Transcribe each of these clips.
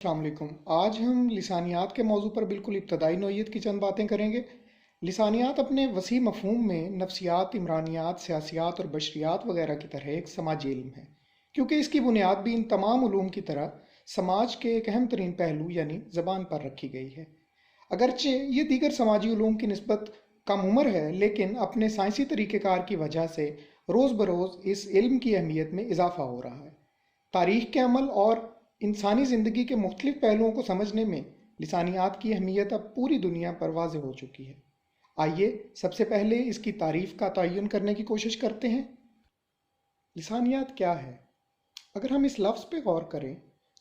السلام علیکم۔ آج ہم لسانیات کے موضوع پر بالکل ابتدائی نوعیت کی چند باتیں کریں گے۔ لسانیات اپنے وسیع مفہوم میں نفسیات، عمرانیات، سیاسیات اور بشریات وغیرہ کی طرح ایک سماجی علم ہے، کیونکہ اس کی بنیاد بھی ان تمام علوم کی طرح سماج کے ایک اہم ترین پہلو یعنی زبان پر رکھی گئی ہے۔ اگرچہ یہ دیگر سماجی علوم کی نسبت کم عمر ہے، لیکن اپنے سائنسی طریقہ کار کی وجہ سے روز بروز اس علم کی اہمیت میں اضافہ ہو رہا ہے۔ تاریخ کے عمل اور انسانی زندگی کے مختلف پہلوؤں کو سمجھنے میں لسانیات کی اہمیت اب پوری دنیا پر واضح ہو چکی ہے۔ آئیے سب سے پہلے اس کی تعریف کا تعین کرنے کی کوشش کرتے ہیں۔ لسانیات کیا ہے؟ اگر ہم اس لفظ پہ غور کریں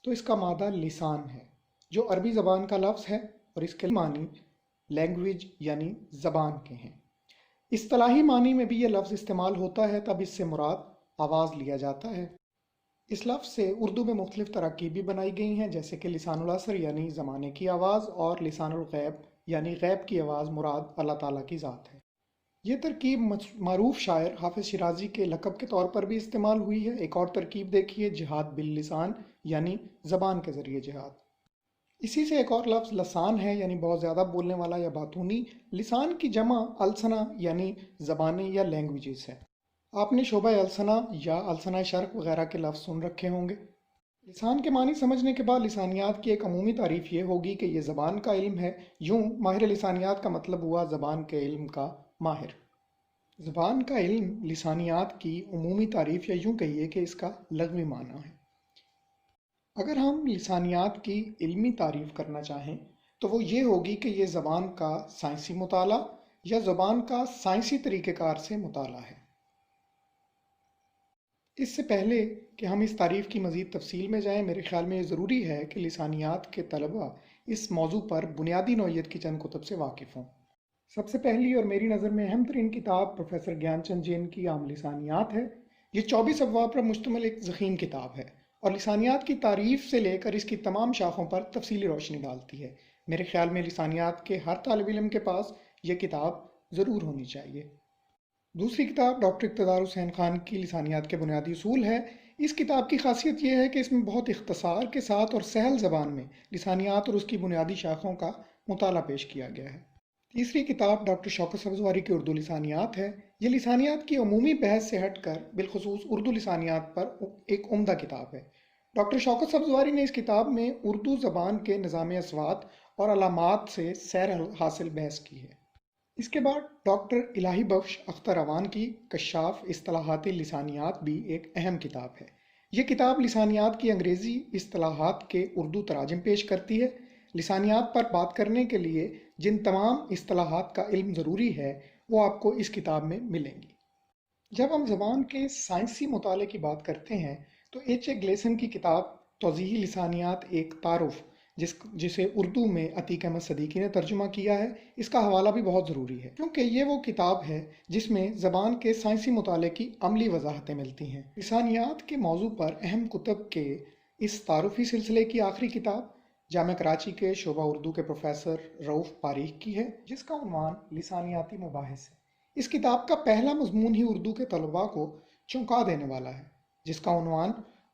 تو اس کا مادہ لسان ہے، جو عربی زبان کا لفظ ہے اور اس کے معنی لینگویج یعنی زبان کے ہیں۔ اصطلاحی معنی میں بھی یہ لفظ استعمال ہوتا ہے، تب اس سے مراد آواز لیا جاتا ہے۔ اس لفظ سے اردو میں مختلف تراکیبیں بنائی گئی ہیں، جیسے کہ لسان العصر یعنی زمانے کی آواز اور لسان الغیب یعنی غیب کی آواز مراد اللہ تعالیٰ کی ذات ہے۔ یہ ترکیب معروف شاعر حافظ شیرازی کے لقب کے طور پر بھی استعمال ہوئی ہے۔ ایک اور ترکیب دیکھیے، جہاد باللسان یعنی زبان کے ذریعے جہاد۔ اسی سے ایک اور لفظ لسان ہے، یعنی بہت زیادہ بولنے والا یا باتونی۔ لسان کی جمع السنہ یعنی زبانیں یا لینگویجز ہے۔ آپ نے شعبہ السنہ یا السنہ شرق وغیرہ کے لفظ سن رکھے ہوں گے۔ لسان کے معنی سمجھنے کے بعد لسانیات کی ایک عمومی تعریف یہ ہوگی کہ یہ زبان کا علم ہے۔ یوں ماہر لسانیات کا مطلب ہوا زبان کے علم کا ماہر۔ زبان کا علم لسانیات کی عمومی تعریف، یا یوں کہیے کہ اس کا لغوی معنی ہے۔ اگر ہم لسانیات کی علمی تعریف کرنا چاہیں تو وہ یہ ہوگی کہ یہ زبان کا سائنسی مطالعہ یا زبان کا سائنسی طریقہ کار سے مطالعہ ہے۔ اس سے پہلے کہ ہم اس تعریف کی مزید تفصیل میں جائیں، میرے خیال میں یہ ضروری ہے کہ لسانیات کے طلباء اس موضوع پر بنیادی نوعیت کی چند کتب سے واقف ہوں۔ سب سے پہلی اور میری نظر میں اہم ترین کتاب پروفیسر گیان چند جین کی عام لسانیات ہے۔ یہ 24 ابواب پر مشتمل ایک ضخیم کتاب ہے اور لسانیات کی تعریف سے لے کر اس کی تمام شاخوں پر تفصیلی روشنی ڈالتی ہے۔ میرے خیال میں لسانیات کے ہر طالب علم کے پاس یہ کتاب ضرور ہونی چاہیے۔ دوسری کتاب ڈاکٹر اقتدار حسین خان کی لسانیات کے بنیادی اصول ہے۔ اس کتاب کی خاصیت یہ ہے کہ اس میں بہت اختصار کے ساتھ اور سہل زبان میں لسانیات اور اس کی بنیادی شاخوں کا مطالعہ پیش کیا گیا ہے۔ تیسری کتاب ڈاکٹر شوکت سبزواری کی اردو لسانیات ہے۔ یہ لسانیات کی عمومی بحث سے ہٹ کر بالخصوص اردو لسانیات پر ایک عمدہ کتاب ہے۔ ڈاکٹر شوکت سبزواری نے اس کتاب میں اردو زبان کے نظام اصوات اور علامات سے سیر حاصل بحث کی ہے۔ اس کے بعد ڈاکٹر الہی بخش اختر اعوان کی کشاف اصطلاحات لسانیات بھی ایک اہم کتاب ہے۔ یہ کتاب لسانیات کی انگریزی اصطلاحات کے اردو تراجم پیش کرتی ہے۔ لسانیات پر بات کرنے کے لیے جن تمام اصطلاحات کا علم ضروری ہے وہ آپ کو اس کتاب میں ملیں گی۔ جب ہم زبان کے سائنسی مطالعے کی بات کرتے ہیں تو ایچ اے گلیسن کی کتاب توضیحی لسانیات ایک تعارف، جسے اردو میں عتیق احمد صدیقی نے ترجمہ کیا ہے، اس کا حوالہ بھی بہت ضروری ہے، کیونکہ یہ وہ کتاب ہے جس میں زبان کے سائنسی مطالعے کی عملی وضاحتیں ملتی ہیں۔ لسانیات کے موضوع پر اہم کتب کے اس تعارفی سلسلے کی آخری کتاب جامعہ کراچی کے شعبہ اردو کے پروفیسر رؤف پاریخ کی ہے، جس کا عنوان لسانیاتی مباحث ہے۔ اس کتاب کا پہلا مضمون ہی اردو کے طلباء کو چونکا دینے والا ہے، جس کا عنوان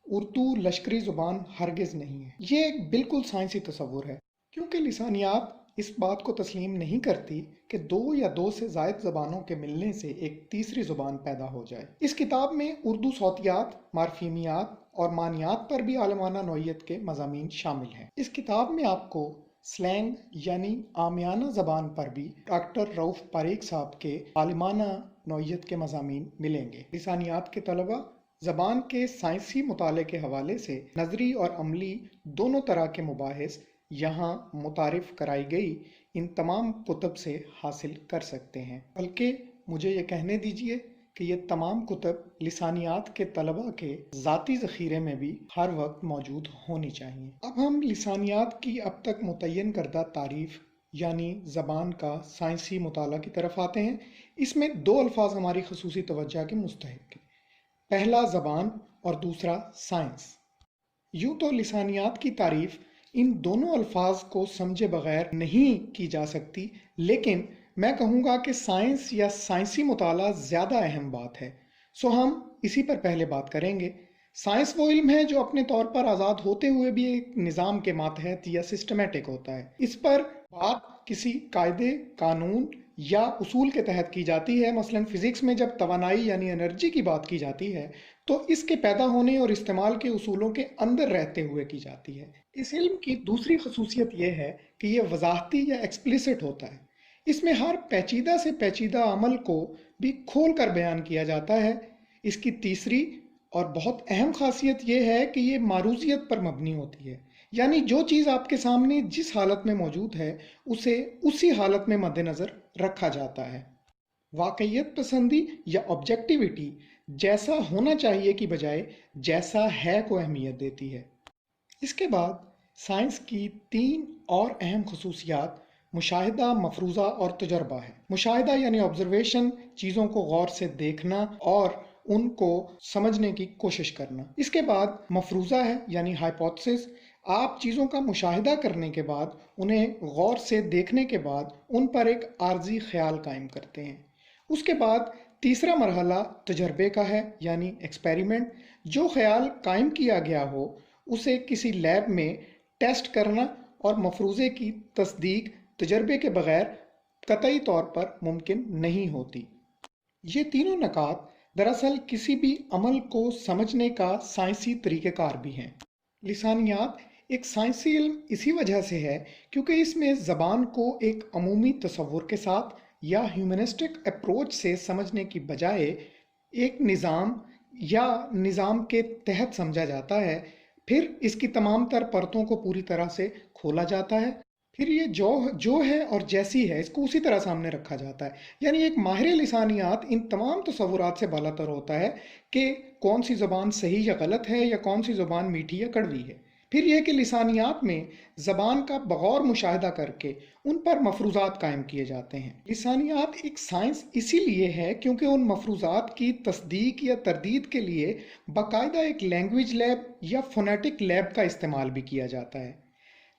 اردو لشکری زبان ہرگز نہیں ہے۔ یہ ایک بالکل سائنسی تصور ہے، کیونکہ لسانیات اس بات کو تسلیم نہیں کرتی کہ دو یا دو سے زائد زبانوں کے ملنے سے ایک تیسری زبان پیدا ہو جائے۔ اس کتاب میں اردو صوتیات، مارفیمیات اور معنیات پر بھی عالمانہ نوعیت کے مضامین شامل ہیں۔ اس کتاب میں آپ کو سلینگ یعنی عامیانہ زبان پر بھی ڈاکٹر رؤف پاریخ صاحب کے عالمانہ نوعیت کے مضامین ملیں گے۔ لسانیات کے طلباء زبان کے سائنسی مطالعے کے حوالے سے نظری اور عملی دونوں طرح کے مباحث یہاں متعارف کرائی گئی ان تمام کتب سے حاصل کر سکتے ہیں۔ بلکہ مجھے یہ کہنے دیجئے کہ یہ تمام کتب لسانیات کے طلباء کے ذاتی ذخیرے میں بھی ہر وقت موجود ہونی چاہیے۔ اب ہم لسانیات کی اب تک متعین کردہ تعریف یعنی زبان کا سائنسی مطالعہ کی طرف آتے ہیں۔ اس میں دو الفاظ ہماری خصوصی توجہ کے مستحق ہیں، پہلا زبان اور دوسرا سائنس۔ یوں تو لسانیات کی تعریف ان دونوں الفاظ کو سمجھے بغیر نہیں کی جا سکتی، لیکن میں کہوں گا کہ سائنس یا سائنسی مطالعہ زیادہ اہم بات ہے، سو ہم اسی پر پہلے بات کریں گے۔ سائنس وہ علم ہے جو اپنے طور پر آزاد ہوتے ہوئے بھی ایک نظام کے ماتحت یا سسٹمیٹک ہوتا ہے۔ اس پر بات کسی قاعدے، قانون یا اصول کے تحت کی جاتی ہے۔ مثلاً فزکس میں جب توانائی یعنی انرجی کی بات کی جاتی ہے تو اس کے پیدا ہونے اور استعمال کے اصولوں کے اندر رہتے ہوئے کی جاتی ہے۔ اس علم کی دوسری خصوصیت یہ ہے کہ یہ وضاحتی یا ایکسپلیسٹ ہوتا ہے۔ اس میں ہر پیچیدہ سے پیچیدہ عمل کو بھی کھول کر بیان کیا جاتا ہے۔ اس کی تیسری اور بہت اہم خاصیت یہ ہے کہ یہ معروضیت پر مبنی ہوتی ہے، یعنی جو چیز آپ کے سامنے جس حالت میں موجود ہے اسے اسی حالت میں مد نظر رکھا جاتا ہے۔ واقعیت پسندی یا آبجیکٹیویٹی جیسا ہونا چاہیے کی بجائے جیسا ہے کو اہمیت دیتی ہے۔ اس کے بعد سائنس کی تین اور اہم خصوصیات مشاہدہ، مفروضہ اور تجربہ ہے۔ مشاہدہ یعنی آبزرویشن، چیزوں کو غور سے دیکھنا اور ان کو سمجھنے کی کوشش کرنا۔ اس کے بعد مفروضہ ہے یعنی ہائپوتھسس، آپ چیزوں کا مشاہدہ کرنے کے بعد انہیں غور سے دیکھنے کے بعد ان پر ایک عارضی خیال قائم کرتے ہیں۔ اس کے بعد تیسرا مرحلہ تجربے کا ہے یعنی ایکسپیریمنٹ، جو خیال قائم کیا گیا ہو اسے کسی لیب میں ٹیسٹ کرنا اور مفروضے کی تصدیق تجربے کے بغیر قطعی طور پر ممکن نہیں ہوتی۔ یہ تینوں نکات دراصل کسی بھی عمل کو سمجھنے کا سائنسی طریقہ کار بھی ہیں۔ لسانیات ایک سائنسی علم اسی وجہ سے ہے کیونکہ اس میں زبان کو ایک عمومی تصور کے ساتھ یا ہیومنسٹک اپروچ سے سمجھنے کی بجائے ایک نظام یا نظام کے تحت سمجھا جاتا ہے، پھر اس کی تمام تر پرتوں کو پوری طرح سے کھولا جاتا ہے، پھر یہ جو ہے اور جیسی ہے اس کو اسی طرح سامنے رکھا جاتا ہے۔ یعنی ایک ماہر لسانیات ان تمام تصورات سے بالاتر ہوتا ہے کہ کون سی زبان صحیح یا غلط ہے یا کون سی زبان میٹھی یا کڑوی ہے۔ پھر یہ کہ لسانیات میں زبان کا بغور مشاہدہ کر کے ان پر مفروضات قائم کیے جاتے ہیں۔ لسانیات ایک سائنس اسی لیے ہے کیونکہ ان مفروضات کی تصدیق یا تردید کے لیے باقاعدہ ایک لینگویج لیب یا فونیٹک لیب کا استعمال بھی کیا جاتا ہے۔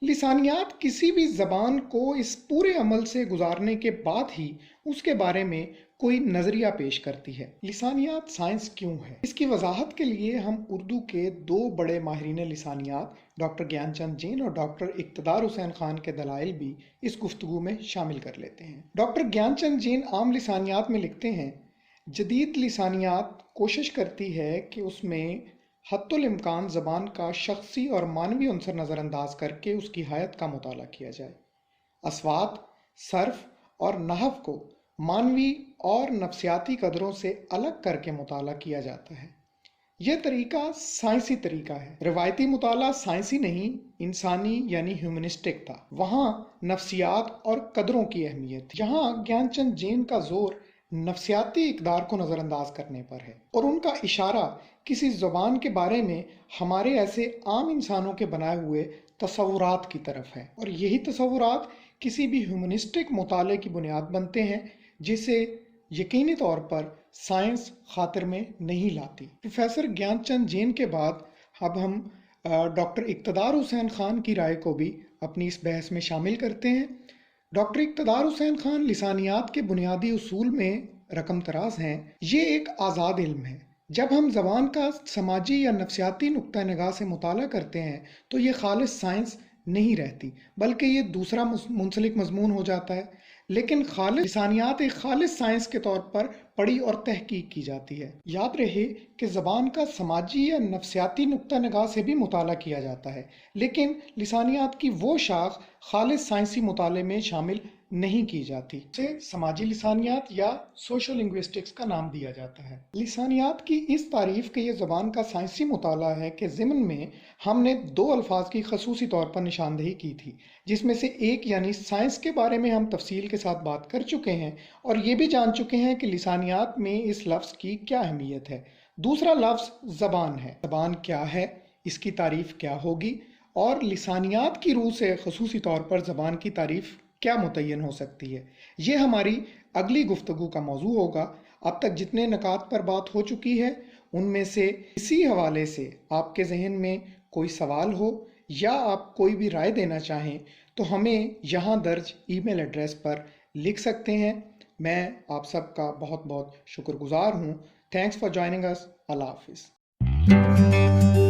لسانیات کسی بھی زبان کو اس پورے عمل سے گزارنے کے بعد ہی اس کے بارے میں کوئی نظریہ پیش کرتی ہے۔ لسانیات سائنس کیوں ہے؟ اس کی وضاحت کے لیے ہم اردو کے دو بڑے ماہرین لسانیات ڈاکٹر گیان چند جین اور ڈاکٹر اقتدار حسین خان کے دلائل بھی اس گفتگو میں شامل کر لیتے ہیں۔ ڈاکٹر گیان چند جین عام لسانیات میں لکھتے ہیں، جدید لسانیات کوشش کرتی ہے کہ اس میں حتی الامکان زبان کا شخصی اور معنوی عنصر نظر انداز کر کے اس کی حیت کا مطالعہ کیا جائے۔ اصوات، صرف اور نحو کو معنوی اور نفسیاتی قدروں سے الگ کر کے مطالعہ کیا جاتا ہے۔ یہ طریقہ سائنسی طریقہ ہے۔ روایتی مطالعہ سائنسی نہیں، انسانی یعنی ہیومنسٹک تھا۔ وہاں نفسیات اور قدروں کی اہمیت تھی۔ یہاں گیان چند جین کا زور نفسیاتی اقدار کو نظر انداز کرنے پر ہے اور ان کا اشارہ کسی زبان کے بارے میں ہمارے ایسے عام انسانوں کے بنائے ہوئے تصورات کی طرف ہے، اور یہی تصورات کسی بھی ہیومنسٹک مطالعے کی بنیاد بنتے ہیں جسے یقینی طور پر سائنس خاطر میں نہیں لاتی۔ پروفیسر گیان چند جین کے بعد اب ہم ڈاکٹر اقتدار حسین خان کی رائے کو بھی اپنی اس بحث میں شامل کرتے ہیں۔ ڈاکٹر اقتدار حسین خان لسانیات کے بنیادی اصول میں رقم طراز ہیں۔ یہ ایک آزاد علم ہے۔ جب ہم زبان کا سماجی یا نفسیاتی نقطہ نگاہ سے مطالعہ کرتے ہیں تو یہ خالص سائنس نہیں رہتی، بلکہ یہ دوسرا منسلک مضمون ہو جاتا ہے۔ لیکن خالص لسانیات ایک خالص سائنس کے طور پر پڑھی اور تحقیق کی جاتی ہے۔ یاد رہے کہ زبان کا سماجی یا نفسیاتی نقطہ نگاہ سے بھی مطالعہ کیا جاتا ہے، لیکن لسانیات کی وہ شاخ خالص سائنسی مطالعے میں شامل نہیں کی جاتی۔ اسے سماجی لسانیات یا سوشل لنگوسٹکس کا نام دیا جاتا ہے۔ لسانیات کی اس تعریف کہ یہ زبان کا سائنسی مطالعہ ہے کے ضمن میں ہم نے دو الفاظ کی خصوصی طور پر نشاندہی کی تھی، جس میں سے ایک یعنی سائنس کے بارے میں ہم تفصیل کے ساتھ بات کر چکے ہیں اور یہ بھی جان چکے ہیں کہ لسانیات میں اس لفظ کی کیا اہمیت ہے۔ دوسرا لفظ زبان ہے۔ زبان کیا ہے، اس کی تعریف کیا ہوگی، اور لسانیات کی روح سے خصوصی طور پر زبان کی تعریف کیا متعین ہو سکتی ہے، یہ ہماری اگلی گفتگو کا موضوع ہوگا۔ اب تک جتنے نکات پر بات ہو چکی ہے ان میں سے اسی حوالے سے آپ کے ذہن میں کوئی سوال ہو یا آپ کوئی بھی رائے دینا چاہیں تو ہمیں یہاں درج ای میل ایڈریس پر لکھ سکتے ہیں۔ میں آپ سب کا بہت بہت شکر گزار ہوں۔ تھینکس فار جوائننگ اس۔ اللہ حافظ۔ ہے